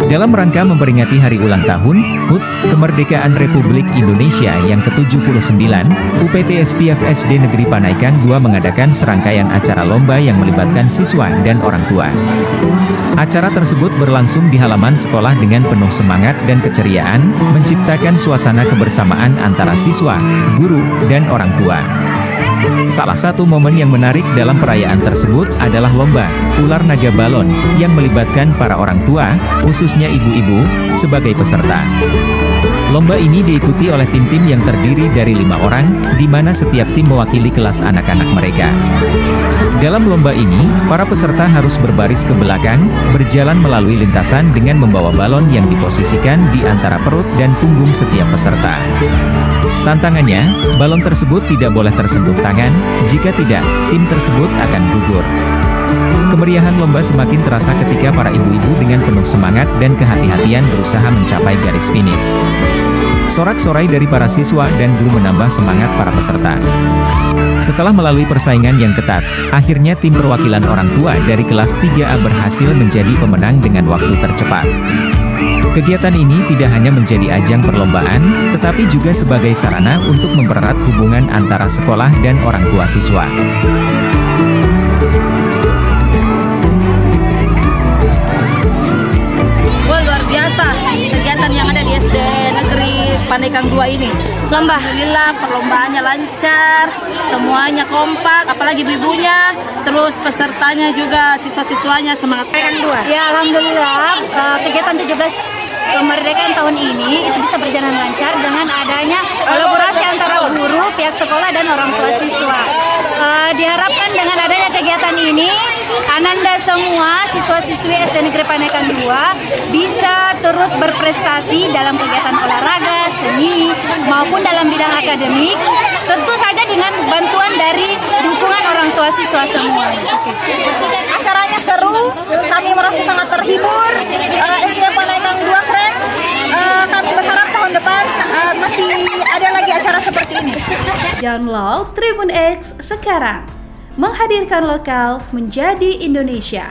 Dalam rangka memperingati hari ulang tahun HUT Kemerdekaan Republik Indonesia yang ke-79, UPT-SPF SD Negeri Panaikang II mengadakan serangkaian acara lomba yang melibatkan siswa dan orang tua. Acara tersebut berlangsung di halaman sekolah dengan penuh semangat dan keceriaan, menciptakan suasana kebersamaan antara siswa, guru, dan orang tua. Salah satu momen yang menarik dalam perayaan tersebut adalah lomba ular naga balon yang melibatkan para orang tua, khususnya ibu-ibu, sebagai peserta. Lomba ini diikuti oleh tim-tim yang terdiri dari 5 orang, di mana setiap tim mewakili kelas anak-anak mereka. Dalam lomba ini, para peserta harus berbaris ke belakang, berjalan melalui lintasan dengan membawa balon yang diposisikan di antara perut dan punggung setiap peserta. Tantangannya, balon tersebut tidak boleh tersentuh tangan, jika tidak, tim tersebut akan gugur. Kemeriahan lomba semakin terasa ketika para ibu-ibu dengan penuh semangat dan kehati-hatian berusaha mencapai garis finish. Sorak-sorai dari para siswa dan guru menambah semangat para peserta. Setelah melalui persaingan yang ketat, akhirnya tim perwakilan orang tua dari kelas 3A berhasil menjadi pemenang dengan waktu tercepat. Kegiatan ini tidak hanya menjadi ajang perlombaan, tetapi juga sebagai sarana untuk mempererat hubungan antara sekolah dan orang tua siswa. Wah, luar biasa kegiatan yang ada di SD Negeri Panaikang II ini. Alhamdulillah perlombaannya lancar, semuanya kompak, apalagi ibu-ibunya, terus pesertanya juga siswa-siswanya semangat. Ya, alhamdulillah kegiatan 17 kemerdekaan tahun ini itu bisa berjalan lancar dengan adanya kolaborasi antara guru, pihak sekolah, dan orang tua siswa. Diharapkan dengan adanya kegiatan ini, Ananda semua siswa-siswi SD Negeri Panaikang II bisa terus berprestasi dalam kegiatan olahraga, seni, maupun dalam bidang akademik, tentu saja dengan bantuan dari dukungan orang tua siswa semua. Acaranya seru, kami merasa sangat terhibur, SD Panaikang II keren, kami berharap tahun depan masih ada lagi acara seperti ini. Download Tribun X sekarang, menghadirkan lokal menjadi Indonesia.